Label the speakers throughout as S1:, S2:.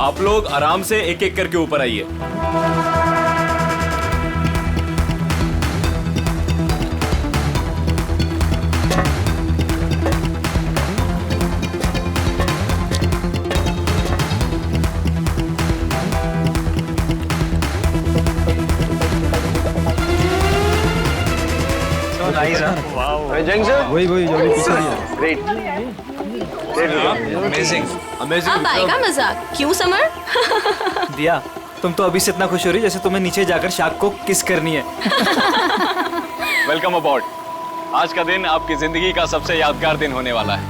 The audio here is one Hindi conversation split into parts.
S1: आप लोग आराम से एक एक करके ऊपर आइए।
S2: वही जो भी पीछे है।
S3: ग्रेट।
S1: Amazing amazing.
S4: अब आएगा मजाक, क्यों समर?
S5: दिया, तुम तो अभी से इतना खुश हो रही जैसे तुम्हें नीचे जाकर शार्क को किस करनी है।
S1: वेलकम अबॉर्ड। आज का दिन आपकी जिंदगी का सबसे यादगार दिन होने वाला है।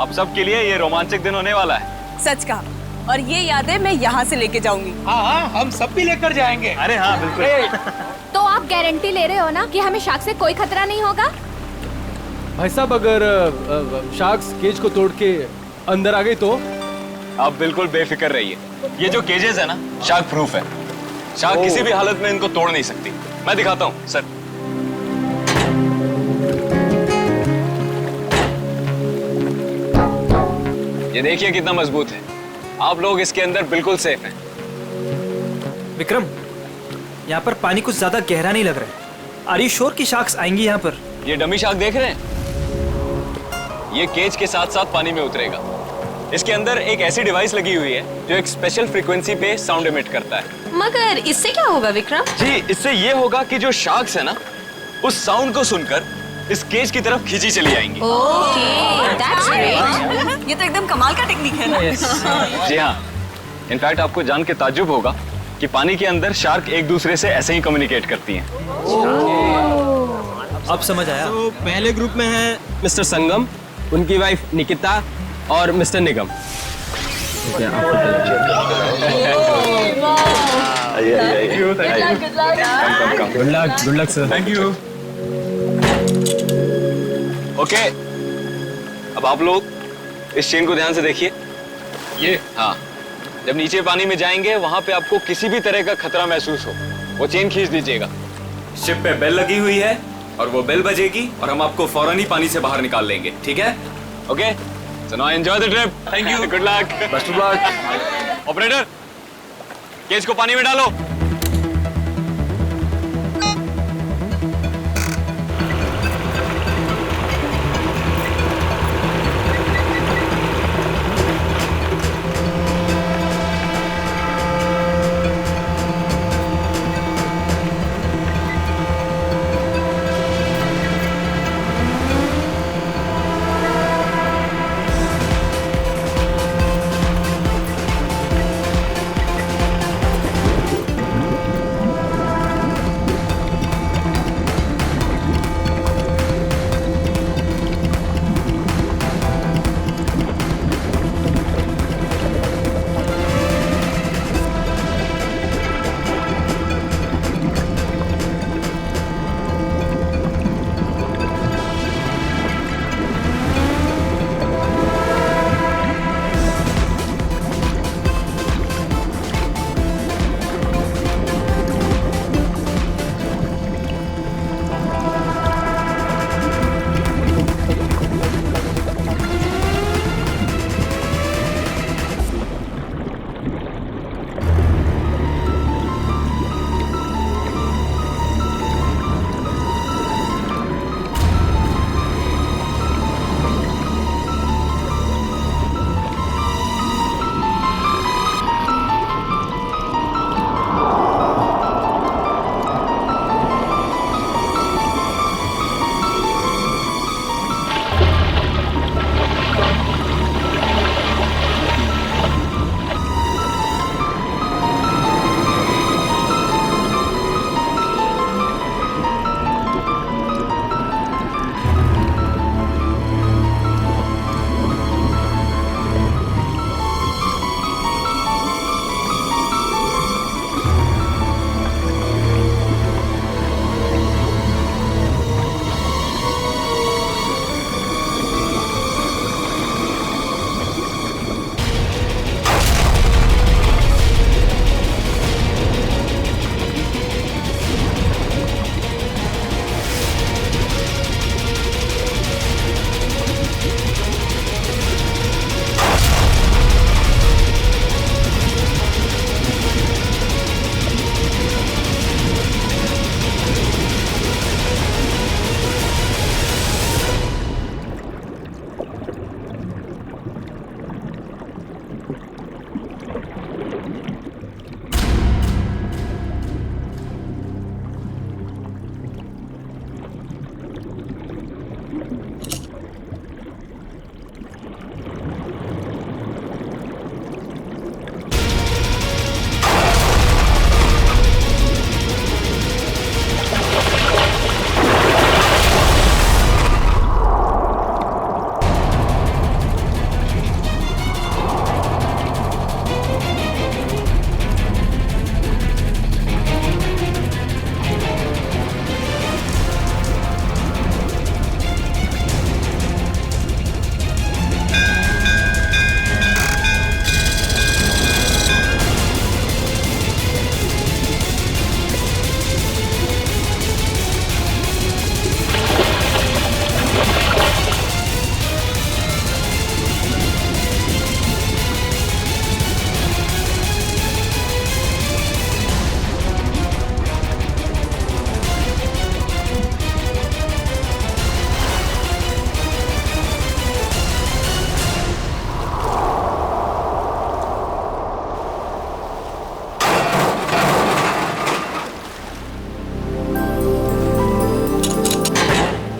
S1: आप सबके लिए ये रोमांचक दिन होने वाला है।
S6: सच कहा, और ये यादें मैं यहाँ से लेके जाऊंगी।
S7: हाँ, हम सब भी लेकर जाएंगे।
S1: अरे हाँ बिल्कुल।
S4: तो आप गारंटी ले रहे हो ना कि हमें शार्क से कोई खतरा नहीं होगा?
S8: भाई साहब, अगर शार्क्स केज को तोड़ के अंदर आ गई तो?
S1: आप बिल्कुल बेफिक्र रहिए। ये जो केजेस है ना, शार्क प्रूफ है। शार्क किसी भी हालत में इनको तोड़ नहीं सकती। मैं दिखाता हूँ सर। ये देखिए कितना मजबूत है। आप लोग इसके अंदर बिल्कुल सेफ हैं।
S5: विक्रम, यहाँ पर पानी कुछ ज्यादा गहरा नहीं लग रहा है। आर यू श्योर कि शार्क्स आएंगी यहाँ पर?
S1: ये डमी शार्क देख रहे हैं? ये केज के साथ साथ पानी में उतरेगा। इसके अंदर एक ऐसी डिवाइस लगी हुई है जो एक स्पेशल फ्रीक्वेंसी पे साउंड एमिट करता है।
S4: मगर इससे क्या होगा विक्रम?
S1: जी, इससे ये होगा कि जो शार्क्स है ना, उस साउंड को सुनकर इस केज की तरफ खींची चली आएंगी।
S4: Okay, that's great.
S6: ये तो एकदम कमाल का टेक्निक है ना।
S1: जी हाँ, इनफैक्ट आपको जान के ताज्जुब होगा कि पानी के अंदर शार्क एक दूसरे से ऐसे ही कम्युनिकेट करती हैं।
S5: अब समझ आया।
S2: तो पहले ग्रुप में है मिस्टर संगम, उनकी वाइफ निकिता और mister Nigam. Good luck sir.
S1: Thank you. Okay, अब आप लोग इस चेन को ध्यान से देखिए। ये हाँ, जब नीचे पानी में जाएंगे वहां पे आपको किसी भी तरह का खतरा महसूस हो, वो चेन खींच दीजिएगा। शिप पे बेल लगी हुई है और वो बेल बजेगी और हम आपको फौरन ही पानी से बाहर निकाल लेंगे, ठीक है? Okay, so now enjoy the trip. Thank you, good luck, best of luck. Operator, cage को पानी में डालो।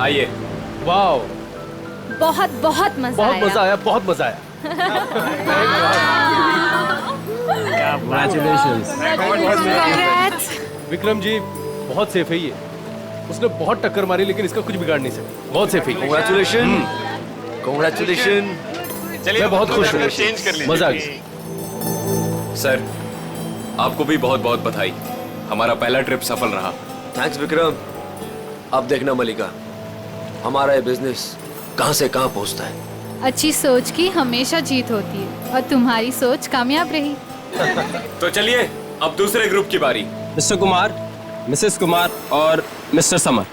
S1: आइए।
S8: वाओ,
S4: बहुत बहुत मजा
S8: बहुत
S4: आया।
S8: मजा आया, बहुत मजा आया।
S2: Congratulations.
S8: विक्रम जी बहुत सेफ है ये। उसने बहुत टक्कर मारी लेकिन इसका कुछ बिगाड़ नहीं सकता। बहुत सेफ है।
S3: Congratulations. Congratulations.
S1: चलिए
S8: मैं बहुत खुश हूँ।
S1: चेंज कर लीजिए।
S8: मजा आ गया।
S1: सर, आपको भी बहुत बहुत बधाई। हमारा पहला ट्रिप सफल रहा।
S3: थैंक्स विक्रम। अब देखना मलिका, हमारा ये बिजनेस कहां से कहां पहुंचता है।
S9: अच्छी सोच की हमेशा जीत होती है और तुम्हारी सोच कामयाब रही।
S1: तो चलिए अब दूसरे ग्रुप की बारी।
S2: मिस्टर कुमार, मिसेस कुमार और मिस्टर समर,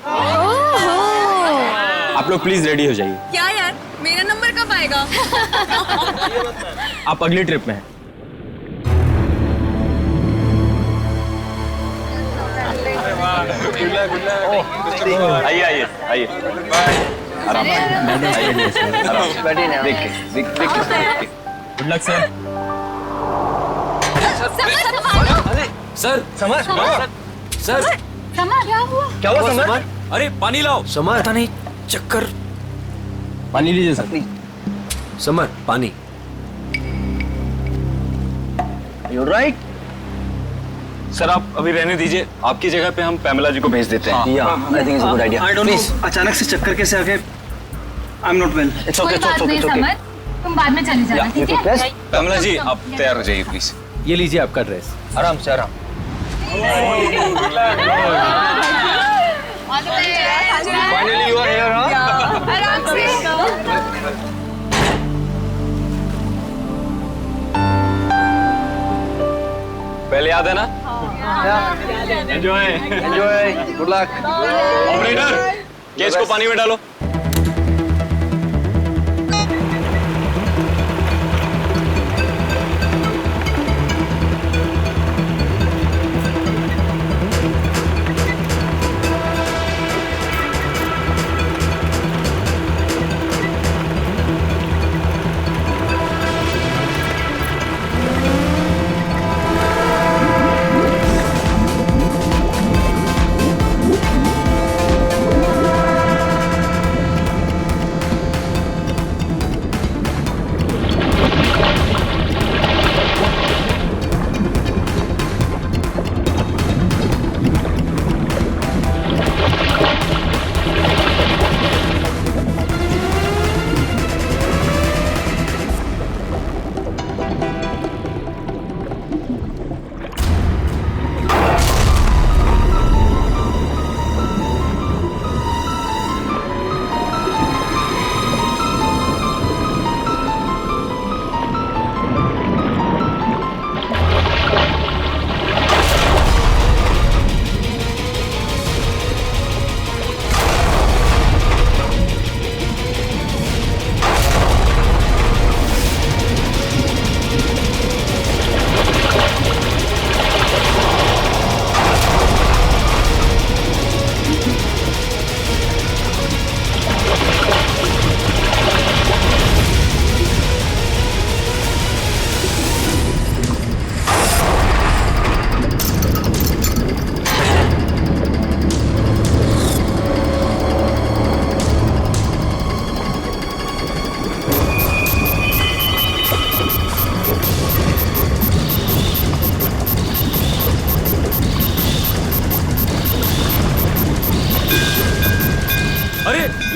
S2: आप लोग प्लीज रेडी हो जाइए।
S6: क्या यार, मेरा नंबर कब आएगा?
S2: आप अगली ट्रिप में हैं।
S1: आइए आइए आइए। आराम देख के।
S2: Good luck sir.
S1: Sir
S3: summer,
S1: sir
S9: क्या हुआ?
S3: क्या हुआ समर?
S1: अरे पानी लाओ।
S3: समर,
S5: पता नहीं, चक्कर।
S2: पानी लीजिए सर।
S3: समर, पानी। You're right.
S1: सर आप अभी रहने दीजिए, आपकी जगह पे हम पैमेला जी को भेज देते हैं।
S3: Yeah, I think it's a good idea.
S7: I don't
S3: Please.
S7: No अचानक से चक्कर कैसे आ गए। I am not well.
S3: It's
S9: कोई
S3: okay,
S9: बात
S3: it's okay,
S9: नहीं
S3: it's okay.
S9: समर, तुम बाद में चले जाना, ठीक है?
S3: Yes?
S1: पैमेला जी आप तैयार हो जाइए प्लीज।
S8: ये लीजिए आपका ड्रेस।
S3: आराम से आराम। Finally you are here, huh?
S6: आराम से।
S1: पहले याद है ना? Enjoy.
S3: Enjoy. Good luck.
S1: Operator, cage को पानी में डालो।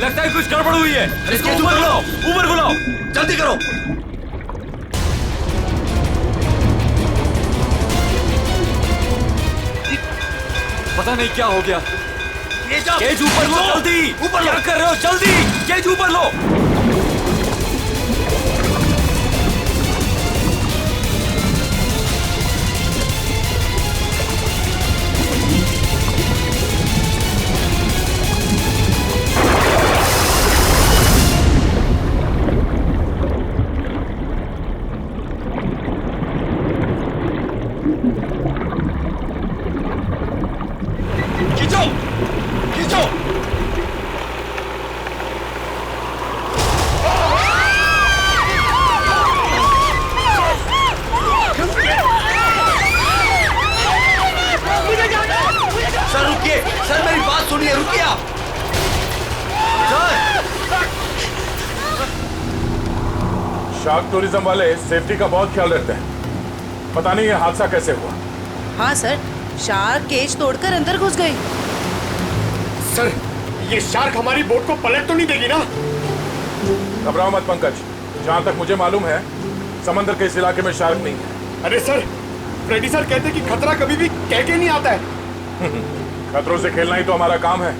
S1: लगता है कुछ गड़बड़ हुई है। इसको ऊपर बुलाओ, ऊपर बुलाओ, जल्दी करो। पता नहीं क्या हो गया। केज ऊपर लो, जल्दी। ऊपर क्या कर रहे हो? जल्दी केज ऊपर लो। खींचो, खींचो।
S10: शार्क टूरिज्म वाले सेफ्टी का बहुत ख्याल रखते हैं। पता नहीं ये हादसा कैसे हुआ।
S6: हाँ सर, शार्क केज तोड़कर अंदर घुस गई।
S10: सर, ये शार्क हमारी बोट को पलट तो नहीं देगी ना? घबराओ मत पंकज, जहाँ तक मुझे मालूम है समंदर के इस इलाके में शार्क नहीं है।
S11: अरे सर, फ्रेडी सर कहते हैं कि खतरा कभी भी कह के नहीं आता है।
S10: खतरों से खेलना ही तो हमारा काम है।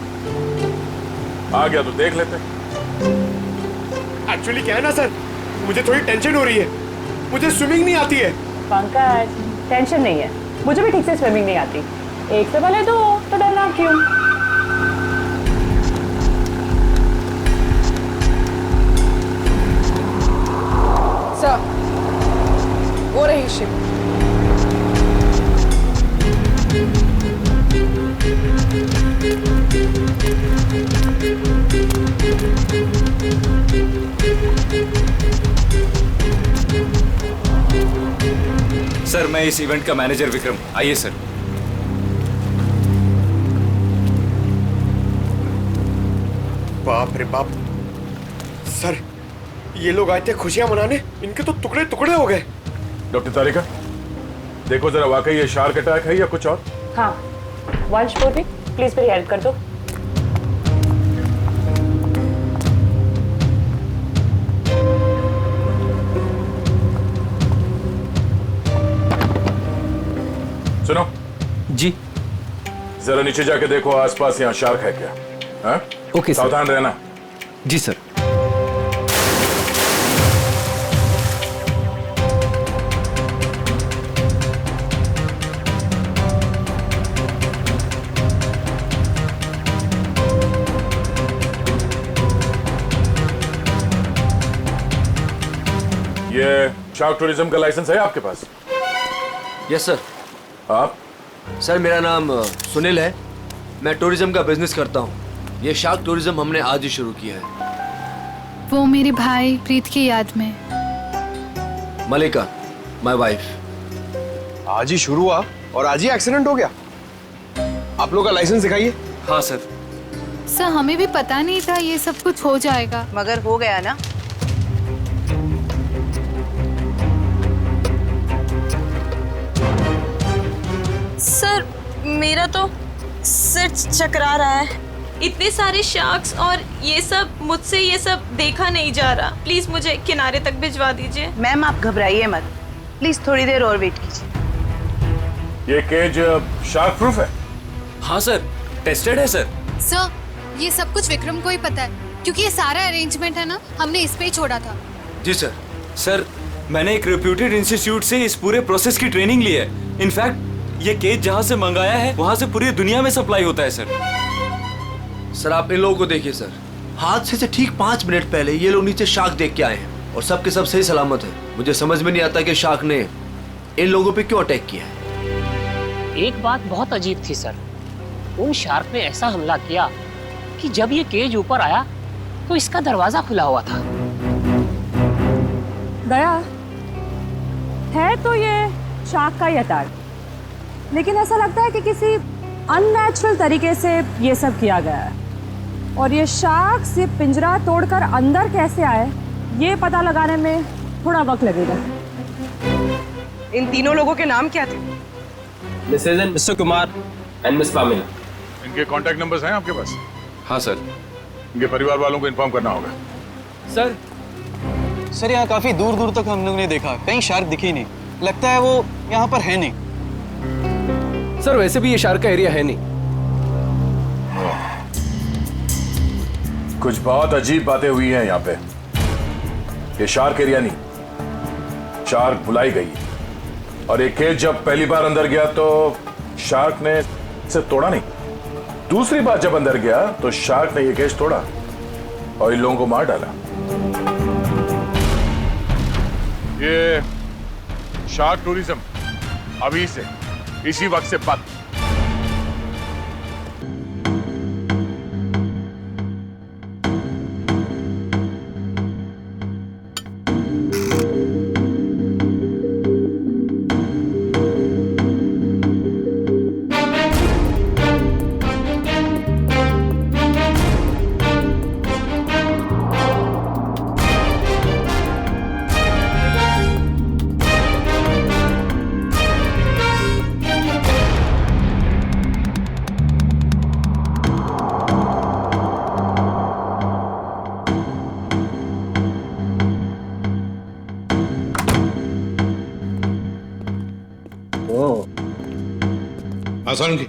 S10: आ गया तो देख लेते।
S11: एक्चुअली क्या है ना सर, मुझे थोड़ी टेंशन हो रही है। मुझे स्विमिंग नहीं आती है।
S12: पंकज, टेंशन नहीं है, मुझे भी ठीक से स्विमिंग नहीं आती। एक से भले दो तो डरना क्यों?
S6: सर, वो रही शिप।
S1: सर, मैं इस इवेंट का मैनेजर विक्रम। आइए सर।
S11: बाप रे बाप सर, ये लोग आए थे खुशियां मनाने, इनके तो टुकड़े टुकड़े हो गए।
S10: डॉक्टर तारिका, देखो जरा वाकई ये शार्क अटैक है या कुछ और?
S12: हाँ, वंश पूर्वी, प्लीज मेरी हेल्प कर दो।
S10: सुनो
S2: जी।
S10: जरा नीचे जाके देखो आसपास यहाँ शार्क है क्या। हाँ?
S2: Okay sir.
S10: सावधान रहना।
S2: जी सर।
S10: ये शार्क टूरिज्म का लाइसेंस है आपके पास?
S3: Yes sir.
S10: आप?
S3: सर, मेरा नाम सुनील है। मैं टूरिज्म का बिजनेस करता हूँ। ये शार्क टूरिज्म हमने आज ही शुरू किया है।
S9: वो मेरे भाई प्रीत की याद में।
S3: मलिका, माय वाइफ।
S13: आज ही शुरू हुआ और आज ही एक्सीडेंट हो गया। आप लोग का लाइसेंस दिखाइए।
S1: हाँ सर।
S9: सर, हमें भी पता नहीं था ये सब कुछ हो जाएगा।
S6: मगर हो गया ना। सर, मेरा तो सिर चकरा रहा है। इतने सारे शार्क्स और ये सब, मुझसे ये सब देखा नहीं जा रहा। प्लीज मुझे किनारे तक भिजवा दीजिए। मैम, आप घबराइए मत, प्लीज थोड़ी देर और वेट कीजिए।
S10: ये केज शार्क प्रूफ है?
S1: हाँ सर, टेस्टेड है सर।
S9: सर, ये सब कुछ विक्रम को ही पता है, क्योंकि ये सारा अरेंजमेंट है ना, हमने इस पे ही छोड़ा था।
S3: जी सर।
S1: सर, मैंने एक रेप्यूटेड इंस्टीट्यूट से इस पूरे प्रोसेस की ट्रेनिंग ली है। इनफैक्ट ये केज जहाँ से मंगाया है वहाँ से पूरी दुनिया में सप्लाई होता है सर।
S3: सर, आप इन लोगों को देखिए सर। हादसे से ठीक 5 मिनट पहले ये लोग नीचे शार्क देख के आए हैं और सबके सब सही सलामत है। मुझे समझ में नहीं आता कि शार्क ने इन लोगों पे क्यों अटैक किया है।
S14: एक बात बहुत अजीब थी सर। उन शार्क ने ऐसा हमला किया कि जब ये केज ऊपर आया तो इसका दरवाजा खुला हुआ था।
S12: दया है तो ये शार्क का ही अटैक, लेकिन ऐसा लगता है कि किसी अननेचुरल तरीके से ये सब किया गया है। और ये शार्क से पिंजरा तोड़कर अंदर कैसे आए, ये पता लगाने में थोड़ा वक्त लगेगा।
S6: इन तीनों लोगों के नाम क्या थे?
S2: Mrs and Mr Kumar and miss Pamela.
S10: इनके कांटेक्ट नंबर्स हैं आपके पास?
S1: हाँ सर।
S10: इनके परिवार वालों को इन्फॉर्म करना होगा।
S7: सर, यहाँ काफी दूर दूर तक हम लोग ने देखा, कहीं शार्क दिखी नहीं। लगता है वो यहाँ पर है नहीं।
S8: सर, वैसे भी ये शार्क का एरिया है नहीं।
S10: कुछ बहुत अजीब बातें हुई हैं यहाँ पे। ये शार्क एरिया नहीं, शार्क बुलाई गई। और ये केज जब पहली बार अंदर गया तो शार्क ने इसे तोड़ा नहीं। दूसरी बार जब अंदर गया तो शार्क ने ये केज तोड़ा और इन लोगों को मार डाला। ये शार्क टूरिज्म अभी से इसी वक्त से बंद।
S15: हाँ सोलंकी,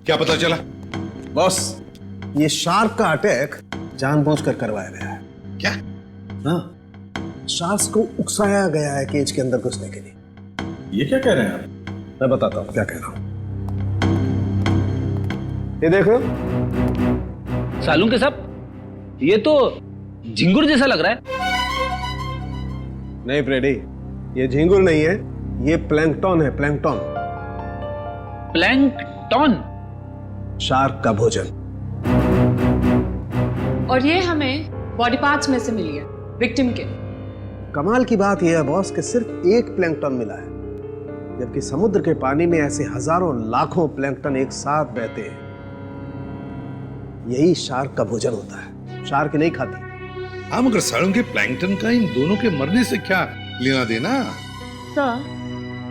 S15: क्या पता चला?
S11: बॉस, ये शार्क का अटैक जानबूझकर करवाया गया है।
S15: क्या?
S11: हाँ, शार्क को उकसाया गया है केज के अंदर घुसने के लिए।
S10: ये क्या कह रहे हैं आप?
S11: मैं बताता हूँ क्या कह रहा हूँ। ये देखो
S14: सालून के साहब, ये तो झिंगुर जैसा लग रहा है।
S11: नहीं फ्रेडी, ये झींगुर नहीं है, ये प्लैंकटन है, प्लैंकटन।
S14: प्लैंकटन?
S11: शार्क का भोजन।
S12: और ये हमें बॉडी पार्ट्स में से मिली है, विक्टिम के।
S11: कमाल की बात यह है बॉस कि सिर्फ एक प्लैंकटन मिला है, जबकि समुद्र के पानी में ऐसे हजारों लाखों प्लैंकटन एक साथ बहते हैं। यही शार्क का भोजन होता है, शार्क नहीं खाती।
S15: हाँ, मगर सालों के प्लैंकटन का इन दोनों के मरने से क्या लेना देना?
S12: सर,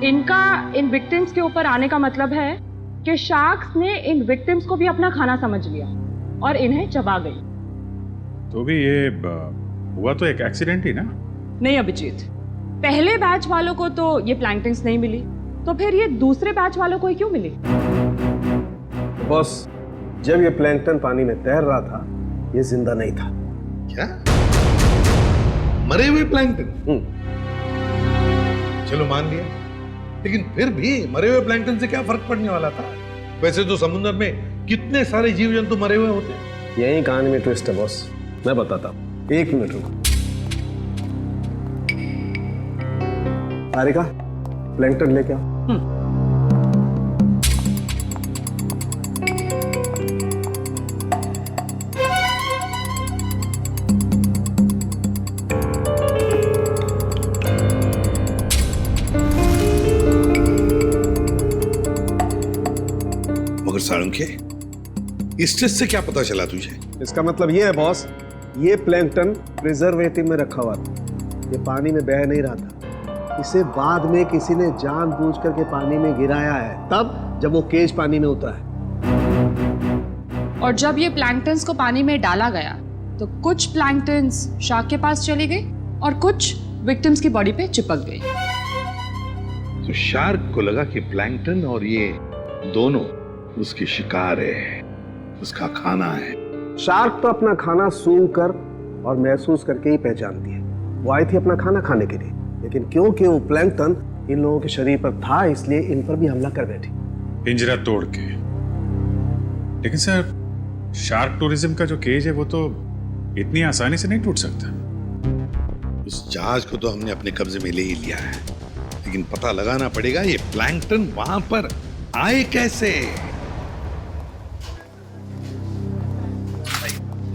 S12: इनका इन विक्टिम्स के ऊपर आने का मतलब है कि शार्क्स ने इन विक्टिम्स को भी अपना खाना समझ लिया और इन्हें चबा गई।
S10: तो भी ये हुआ तो एक एक्सीडेंट ही ना?
S12: नहीं अभिजीत, पहले बैच वालों को तो ये प्लैंकटन्स नहीं मिली, तो फिर ये दूसरे बैच वालों को ही क्यों मिली?
S11: बॉस, जब ये प्लैंकटन पानी में तैर रहा था, ये जिंदा नहीं था।
S15: क्या? मरे हुए प्लैंकटन? चलो मान लिया, लेकिन फिर भी मरे हुए प्लैंकटन से क्या फर्क पड़ने वाला था? वैसे तो समुद्र में कितने सारे जीव जंतु मरे हुए होते हैं।
S11: यही कहानी में ट्विस्ट है बॉस, मैं बताता हूँ। 1 मिनट रुको। हारिका, प्लैंकटन लेके आओ।
S15: मगर साळुंखे, इस टेस्ट से क्या पता चला तुझे?
S11: इसका मतलब ये है बॉस, ये प्लैंकटन प्रिजर्वेटिव में रखा हुआ था, ये पानी में बह नहीं रहा था। इसे बाद में किसी ने जानबूझ करके पानी में गिराया है, तब जब वो केज पानी में उतरा है।
S12: और जब ये प्लैंकटन्स को पानी में डाला गया तो कुछ प्लैंकटन्स शार्क के पास चली गई और कुछ विक्टिम्स की बॉडी पे चिपक गई।
S15: तो शार्क को लगा कि प्लैंकटन और ये दोनों उसकी शिकार है, उसका खाना है।
S11: शार्क तो अपना खाना सूंघ कर और महसूस करके ही पहचानती है। वो आई थी अपना खाना खाने के लिए, लेकिन क्योंकि वो प्लैंकटन इन लोगों के शरीर पर था, इसलिए इन पर भी हमला कर बैठी।
S10: पिंजरा तोड़ के। लेकिन सर, शार्क टूरिज्म का जो केज है वो तो इतनी आसानी से नहीं टूट सकता।
S15: उस जहाज को तो हमने अपने कब्जे में ले ही लिया है, लेकिन पता लगाना पड़ेगा ये प्लैंकटन वहां पर आए कैसे।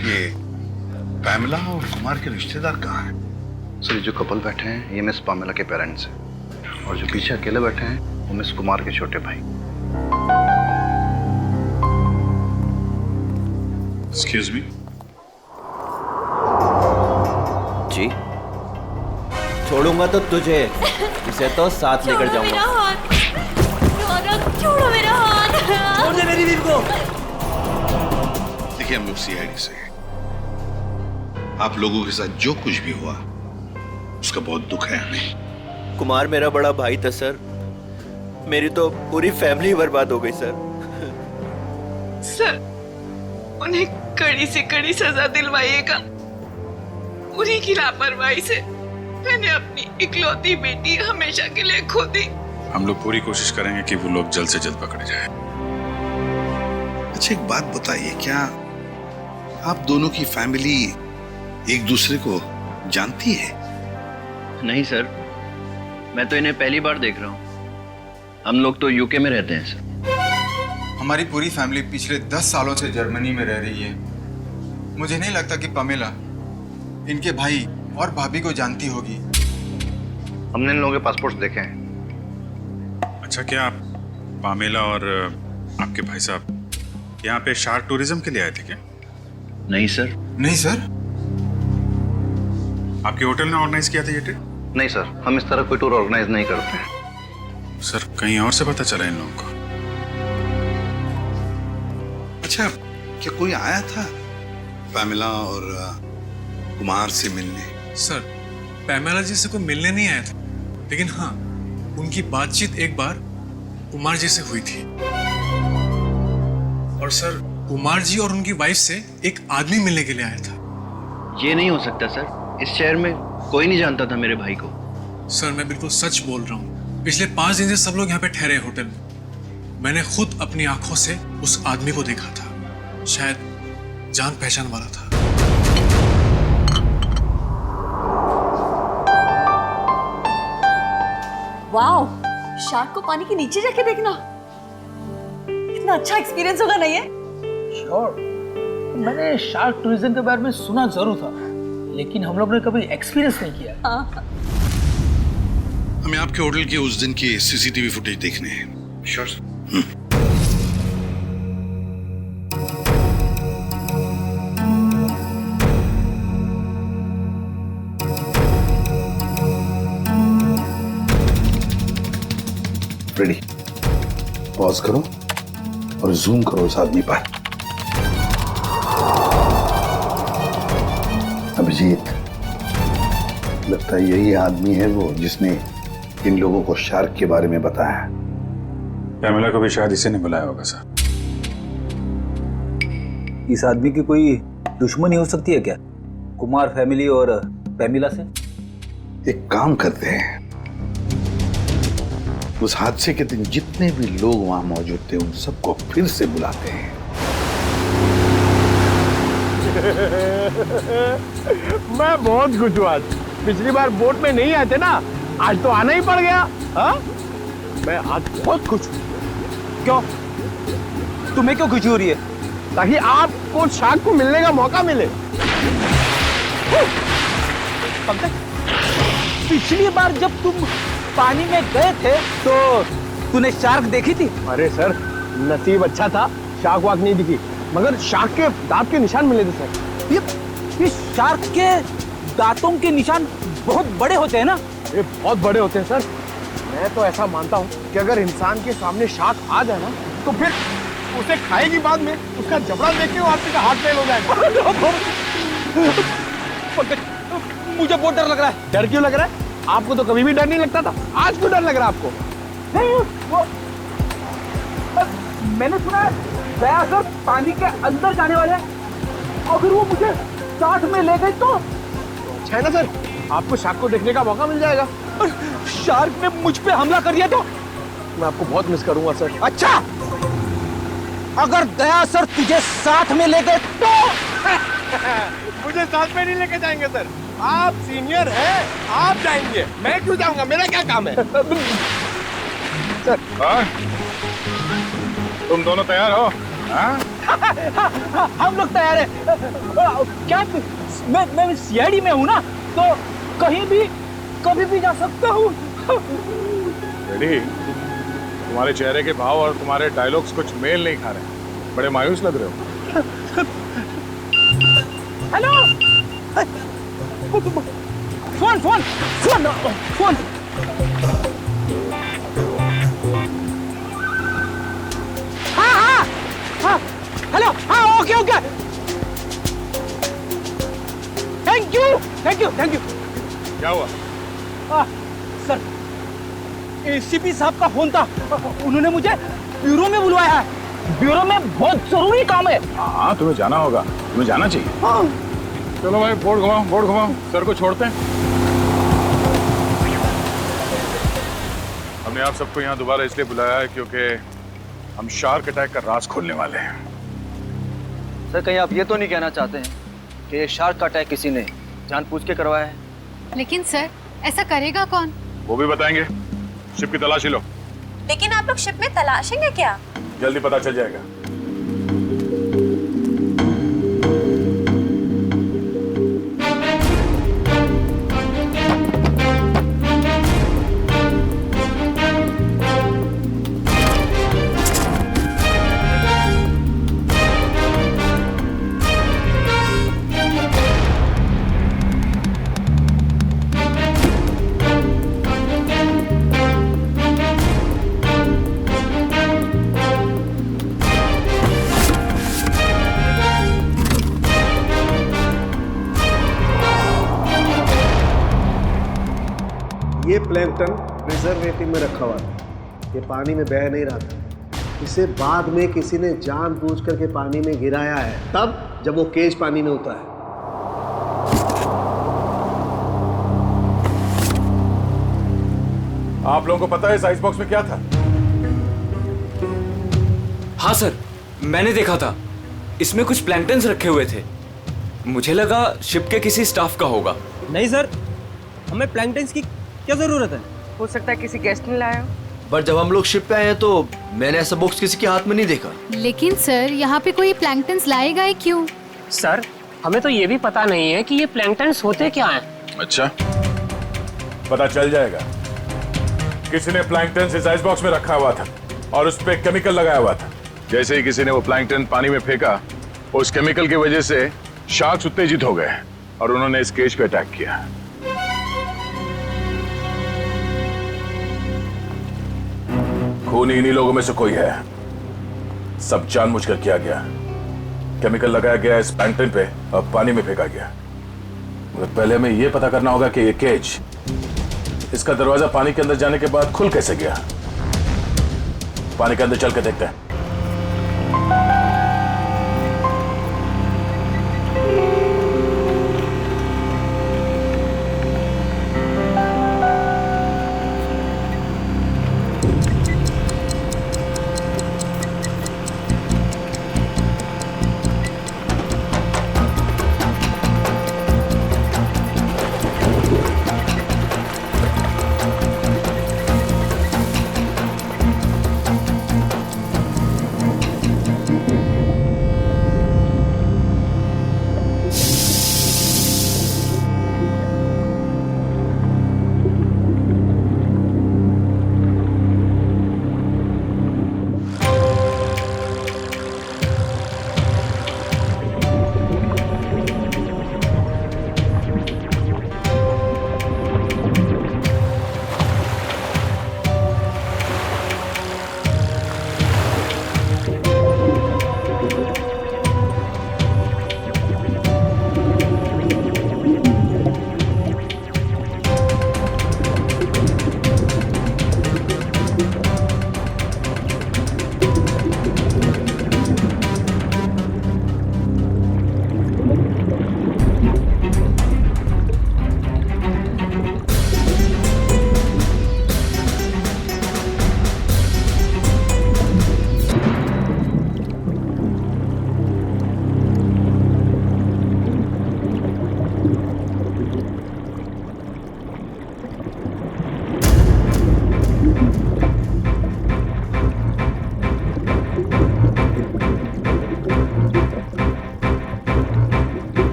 S15: ये पैमेला और कुमार के रिश्तेदार कहाँ हैं?
S16: सर, जो कपल बैठे हैं ये मिस पामेला के पेरेंट्स हैं, और जो पीछे अकेले बैठे हैं वो मिस कुमार के छोटे भाई।
S10: Excuse me.
S17: जी, छोड़ूंगा तो तुझे, इसे तो साथ लेकर जाऊंगा।
S6: छोड़ो मेरा हाथ।
S17: छोड़ दे मेरी बीवी को।
S15: देखिए, हम लोग सीआईडी से हैं। आप लोगों के साथ जो कुछ भी हुआ उसका बहुत दुख है हमें।
S17: कुमार मेरा बड़ा भाई था सर, मेरी तो पूरी फैमिली बर्बाद हो गई सर।
S6: सर, उन्हें कड़ी से कड़ी सजा दिलवाइएगा। उन्हीं की लापरवाही से मैंने अपनी इकलौती बेटी हमेशा के लिए खो दी।
S10: हम लोग पूरी कोशिश करेंगे कि वो लोग जल्द से जल्द पकड़े जाएं।
S15: अच्छा, एक बात बताइए, क्या आप दोनों की फैमिली एक दूसरे को जानती है?
S16: नहीं सर, मैं तो इन्हें पहली बार देख रहा हूँ। हम लोग तो यूके में रहते हैं सर।
S18: हमारी पूरी फैमिली पिछले 10 सालों से जर्मनी में रह रही है। मुझे नहीं लगता कि पमेला इनके भाई और भाभी को जानती होगी।
S16: हमने इन लोगों के पासपोर्ट देखे हैं।
S10: अच्छा, क्या आप पामेला और आपके भाई साहब यहाँ पे शार्क टूरिज्म के लिए आए थे क्या?
S16: नहीं सर।
S18: नहीं सर?
S10: आपके होटल ने ऑर्गेनाइज किया था ये ट्रिप?
S16: नहीं सर, हम इस तरह कोई टूर ऑर्गेनाइज नहीं करते हैं।
S10: सर, कहीं और से पता चला इन लोगों को?
S15: अच्छा, क्या कोई आया था पैमेला और कुमार से मिलने?
S19: सर, पैमेला जी से कोई मिलने नहीं आया था, लेकिन हाँ, उनकी बातचीत एक बार कुमार जी से हुई थी। और सर कुमार जी और उनकी वाइफ से एक आदमी मिलने के लिए आया था।
S16: ये नहीं हो सकता सर, इस शहर में कोई नहीं जानता था मेरे भाई को।
S19: सर मैं बिल्कुल सच बोल रहा हूँ, पिछले 5 दिन से सब लोग यहाँ पे ठहरे होटल में। मैंने खुद अपनी आंखों से उस आदमी को देखा था, शायद जान पहचान वाला था।
S20: वाओ, शार्क को पानी के नीचे जाके देखना कितना अच्छा एक्सपीरियंस होगा नहीं है?
S5: श्योर, मैंने शार्क टूरिज्म के बारे में सुना जरूर था, लेकिन हम लोग ने कभी एक्सपीरियंस नहीं किया।
S15: हमें आपके होटल के उस दिन की सीसीटीवी फुटेज देखने हैं।
S16: Sure sir.
S15: रेडी, पॉज करो और जूम करो इस आदमी पर। अभिजीत, लगता है यही आदमी है वो जिसने इन लोगों को शार्क के बारे में बताया।
S10: पैमेला को भी शायद इसे नहीं बुलाया होगा सर।
S17: इस आदमी की कोई दुश्मनी हो सकती है क्या, कुमार फैमिली और पैमिला से?
S15: एक काम करते हैं, उस हादसे के दिन जितने भी लोग वहां मौजूद थे उन सबको फिर से बुलाते हैं।
S8: मैं बहुत खुश हूँ आज। पिछली बार बोट में नहीं आए थे ना, आज तो आना ही पड़ गया। हाँ, मैं आज बहुत खुश हूँ। क्यों? तुम्हें क्यों खुशी हो रही है? ताकि आपको शार्क को मिलने का मौका मिले। पिछली बार जब तुम पानी में गए थे तो तूने शार्क देखी थी? अरे सर, नसीब अच्छा था, शार्क वाक नहीं दिखी, मगर शार्क के दांत के निशान मिले थे सर। ये शार्क के दांतों के निशान बहुत बड़े होते हैं ना? ये बहुत बड़े होते हैं सर। मैं तो ऐसा मानता हूँ कि अगर इंसान के सामने शार्क आ जाए ना, तो फिर उसे खाएगी बाद में, उसका जबड़ा देख के आदमी का हार्ट फेल हो जाएगा। मुझे बहुत डर लग रहा है। डर क्यों लग रहा है? आपको तो कभी भी डर नहीं लगता था, आज क्यों डर लग रहा है आपको? नहीं, वो मैंने सुना है दया सर पानी के अंदर जाने वाले हैं। अगर वो मुझे साथ में ले गए तो अच्छा है ना सर, आपको शार्क को देखने का मौका मिल जाएगा। शार्क ने मुझ पे हमला कर दिया तो मैं आपको बहुत मिस करूंगा सर। अच्छा, अगर दया सर तुझे साथ में ले गए तो? मुझे साथ में नहीं लेके जाएंगे सर, आप सीनियर हैं, आप जाएंगे, मैं क्यों जाऊंगा, मेरा क्या काम है? सर,
S10: तुम दोनों तैयार हो?
S5: हम लोग तैयार हैं। क्या मैं सीआईडी में हूँ ना, तो कहीं भी कभी भी जा सकता हूँ।
S10: रेडी? तुम्हारे चेहरे के भाव और तुम्हारे डायलॉग्स कुछ मेल नहीं खा रहे, बड़े मायूस लग रहे हो।
S5: Hello, phone phone phone phone. हाँ हाँ हाँ, हेलो, हाँ, okay okay, thank you thank you thank you.
S10: क्या हुआ?
S5: सर, एसीपी साहब का फोन था, उन्होंने मुझे ब्यूरो में बुलवाया है। ब्यूरो में बहुत जरूरी काम है।
S10: हाँ, तुम्हें जाना होगा, तुम्हें जाना चाहिए। हाँ। चलो भाई, बोर्ड घुमाओ, बोर्ड घुमाओ, सर को छोड़ते हैं। हमने आप सबको यहाँ दोबारा इसलिए बुलाया है क्योंकि हम शार्क अटैक का राज खोलने वाले हैं।
S17: सर, कहीं आप ये तो नहीं कहना चाहते हैं कि ये शार्क का अटैक किसी ने जानबूझ के करवाया है?
S9: लेकिन सर, ऐसा करेगा कौन?
S10: वो भी बताएंगे। शिप की तलाशी लो।
S20: लेकिन आप लोग शिप में तलाशेंगे क्या?
S10: जल्दी पता चल जाएगा।
S11: ये प्लैंकटन प्रिजर्वेटिव में रखा हुआ था, ये पानी में बह नहीं रहा था। इसे बाद में किसी ने जानबूझ करके पानी में गिराया है, तब जब वो केज पानी में होता है।
S10: आप लोगों को पता है इस आइस बॉक्स में क्या था?
S1: हाँ सर, मैंने देखा था। इसमें कुछ प्लैंकटन्स रखे हुए थे। मुझे लगा शिप के किसी स्टाफ का होगा।
S2: नहीं सर, हमें प्लैंकटन्स की क्या जरूरत है?
S12: हो सकता है किसी गेस्ट ने लाया हो।
S3: पर जब हम लोग शिप पे आए हैं तो मैंने ऐसा बॉक्स किसी के हाथ में नहीं देखा।
S9: लेकिन सर, यहाँ पे कोई प्लैंकटन्स लाएगा ही क्यों?
S14: सर, हमें तो ये भी पता नहीं है कि ये प्लैंकटन्स होते क्या हैं।
S10: अच्छा, पता चल जाएगा। किसी ने प्लैंकटन इस आइस बॉक्स में रखा हुआ था और उस पे केमिकल लगाया हुआ था। जैसे ही किसी ने वो प्लैंकटन पानी में फेंका, उस केमिकल की वजह से शार्क्स उत्तेजित हो गए और उन्होंने इस केज पे अटैक किया। खून इन्हीं लोगों में से कोई है। सब जानबूझकर किया गया। केमिकल लगाया गया इस प्लैंकटन पे और पानी में फेंका गया। मगर पहले हमें यह पता करना होगा कि ये केज, इसका दरवाजा पानी के अंदर जाने के बाद खुल कैसे गया। पानी के अंदर चल के देखते हैं।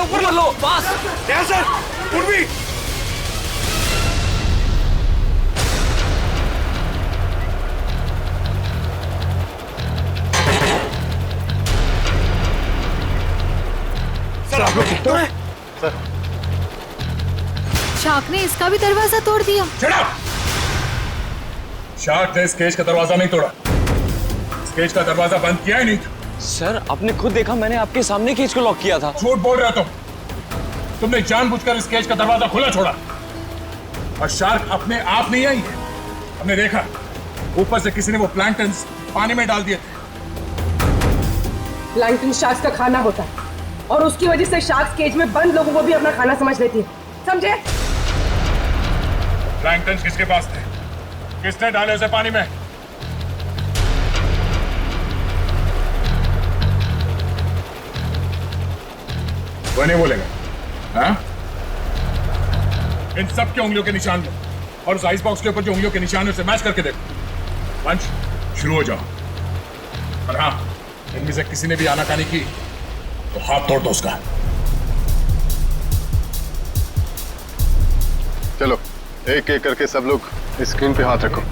S5: ऊपर लो पास
S10: सर उर्वी
S9: सर आप लोग ठीक तो हैं? सर शार्क ने इसका भी दरवाजा तोड़ दिया।
S10: शार्क ने इस केज का दरवाजा नहीं तोड़ा, इस केज का दरवाजा बंद किया ही नहीं था।
S1: सर आपने खुद देखा, मैंने आपके सामने केज को लॉक किया था।
S10: झूठ बोल रहे हो तुमने जानबूझकर इस केज का दरवाजा खुला छोड़ा। और शार्क अपने आप नहीं आई है, हमने देखा ऊपर से किसी ने वो प्लैंक्टन्स पानी में डाल दिए थे।
S12: प्लैंकटन शार्क्स का खाना होता है और उसकी वजह से शार्क्स केज में बंद लोगों को भी अपना खाना समझ लेती है, समझे?
S10: प्लैंक्टन्स किसके पास थे? किसने डाले उसे पानी में? वो नहीं बोलेगा। हाँ? इन सब के उंगलियों के निशान लो और उस आइस बॉक्स के ऊपर जो उंगलियों के निशान है उसे मैच करके देखो। पंच शुरू हो जाओ। और हाँ, इनमें से किसी ने भी आनाकानी की तो हाथ तोड़ दो उसका।
S13: चलो एक एक करके सब लोग स्क्रीन पे हाथ रखो।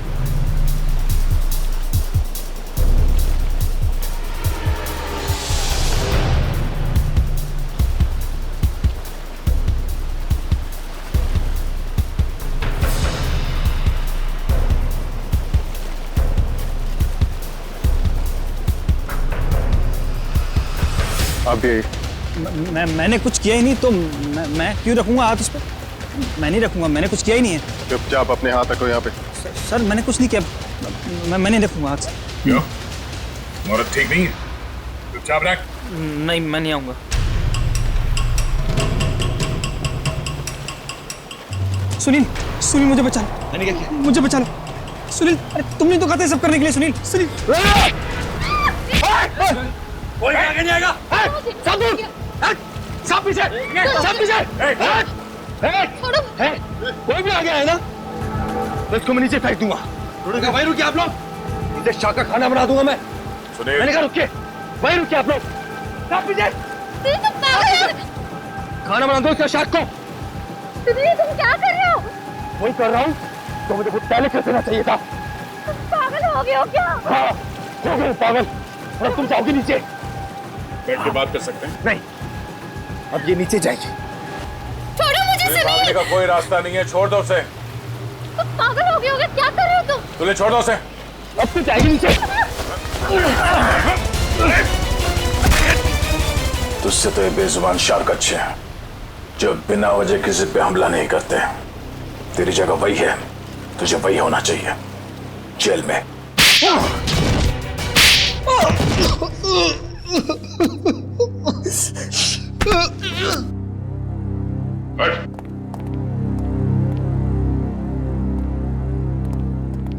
S13: आप भी
S7: मैंने कुछ किया ही नहीं तो मैं क्यों रखूंगा हाथ उस पर? मैं नहीं रखूंगा, मैंने कुछ किया ही नहीं है।
S13: चुपचाप अपने हाथ रखो यहाँ पे।
S7: सर मैंने कुछ नहीं किया, मैं नहीं रखूंगा हाथ।
S10: क्यों? मुहूर्त ठीक नहीं है, चुपचाप रख।
S7: नहीं मैं नहीं आऊंगा। सुनील, सुनील मुझे बचा लो। मैंने क्या किया? मुझे बचा लो सुनील। अरे तुमने तो कहा था सब करने के लिए। सुनील, सुनील
S5: कोई आगे नहीं आएगा। सब दूर, सब पीछे, सब पीछे। कोई भी आगे आए ना तो इसको मैं नीचे फेंक दूंगा। वहीं रुकिए आप लोग, इसे शाह का खाना बना दूंगा मैं। मैंने कहा रुकिए, वहीं रुकिए आप लोग। सब पीछे, खाना बना दो इसका शाह को।
S4: तुम क्या कर रहे हो?
S5: वही कर रहा हूँ तो मुझे कुछ पहले कर देना चाहिए था।
S4: पागल हो गए हो क्या?
S5: हाँ, हो गए पागल। और तुम जाओगे नीचे।
S10: बैठ के बात कर सकते हैं?
S5: नहीं, अब ये नीचे जाएगी।
S4: छोड़ो मुझे सुनील।
S10: भागने का कोई रास्ता नहीं है, छोड़ दो उसे।
S4: तुम पागल हो गए होगे, क्या कर रहे हो तुम?
S10: तुझे छोड़ दो उसे।
S5: अब तो जाएगी नीचे।
S10: तुझसे तो ये बेजुबान शार्क अच्छे हैं जो बिना वजह किसी पे हमला नहीं करते। तेरी जगह वही है, तुझे वही होना चाहिए, जेल में।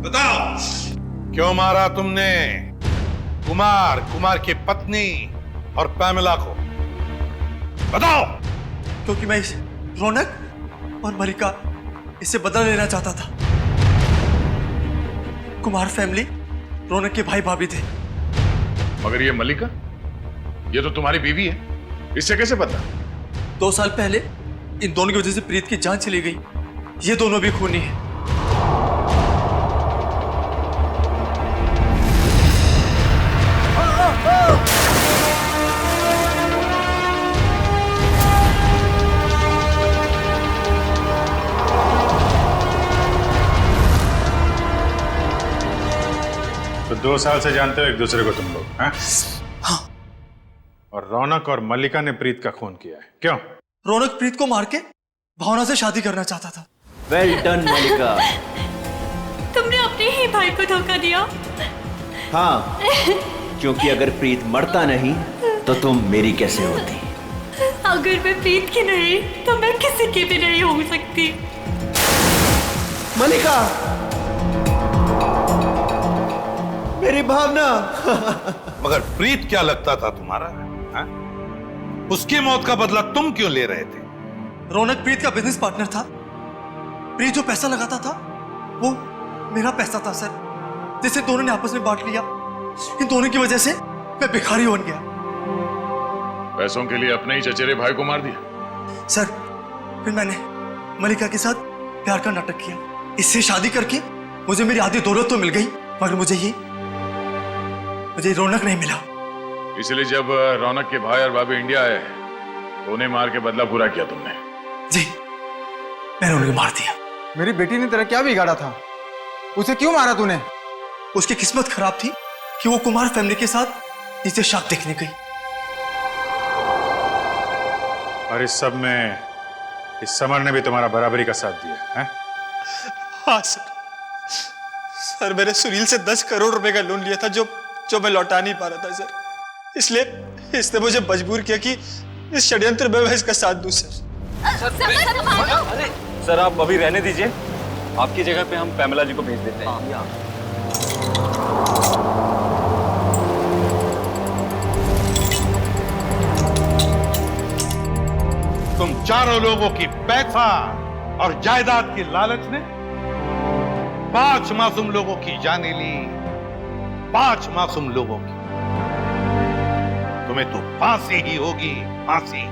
S15: बताओ क्यों मारा तुमने कुमार की पत्नी और पैमेला को? बताओ।
S21: क्योंकि मैं इस रौनक और मलिका इससे बदला लेना चाहता था। कुमार फैमिली रौनक के भाई भाभी थे।
S10: मगर ये मलिका, ये तो तुम्हारी बीवी है, इससे कैसे बदला?
S21: 2 साल पहले इन दोनों की वजह से प्रीत की जान चली गई। ये दोनों भी खूनी हैं।
S18: तो 2 साल से जानते हो एक दूसरे को तुम लोग? हाँ? और रौनक और मल्लिका ने प्रीत का खून किया है, क्यों?
S21: रौनक प्रीत को मार के भावना से शादी करना चाहता था।
S17: वेल डन मल्लिका।
S6: तुमने अपने ही भाई को धोखा दिया।
S17: हाँ, क्योंकि अगर प्रीत मरता नहीं तो तुम मेरी कैसे होती?
S6: अगर मैं प्रीत की नहीं तो मैं किसी की भी नहीं हो सकती।
S17: मल्लिका, मेरी भावना।
S15: मगर प्रीत क्या लगता था तुम्हारा? हा? उसकी मौत का बदला तुम क्यों ले रहे थे?
S21: रौनक प्रीत का बिजनेस पार्टनर था। प्रीत जो पैसा लगाता था वो मेरा पैसा था सर, जिसे दोनों ने आपस में बांट लिया। इन दोनों की वजह से मैं भिखारी बन गया।
S10: पैसों के लिए अपने ही चचेरे भाई को मार दिया।
S21: सर फिर मैंने मलिका के साथ प्यार का नाटक किया। इससे शादी करके मुझे मेरी आधी दौलत तो मिल गई, मगर मुझे रौनक नहीं मिला।
S10: इसलिए जब रौनक के भाई और भाभी इंडिया आए तो उन्हें मार के बदला पूरा किया तुमने।
S21: जी, मैंने उन्हें मार दिया।
S18: मेरी बेटी ने तेरा क्या बिगाड़ा था? उसे क्यों मारा तूने?
S21: उसकी किस्मत खराब थी कि वो कुमार फैमिली के साथ नीचे शाक देखने गई।
S19: और इस सब में इस समर ने भी तुम्हारा बराबरी का साथ दिया है?
S7: हाँ सर, मैंने सुनील से 10 करोड़ रुपए का लोन लिया था जो मैं लौटा नहीं पा रहा था सर। इसलिए इसने मुझे मजबूर किया कि इस षड्यंत्र में मैं इसका साथ दूं सर।
S1: सर आप अभी रहने दीजिए, आपकी जगह पे हम पैमेला जी को भेज देते हैं।
S15: तुम चारों लोगों की पैसा और जायदाद की लालच ने 5 मासूम लोगों की जानें ली, 5 मासूम लोगों की। तुम्हें तो फांसी ही होगी, फांसी।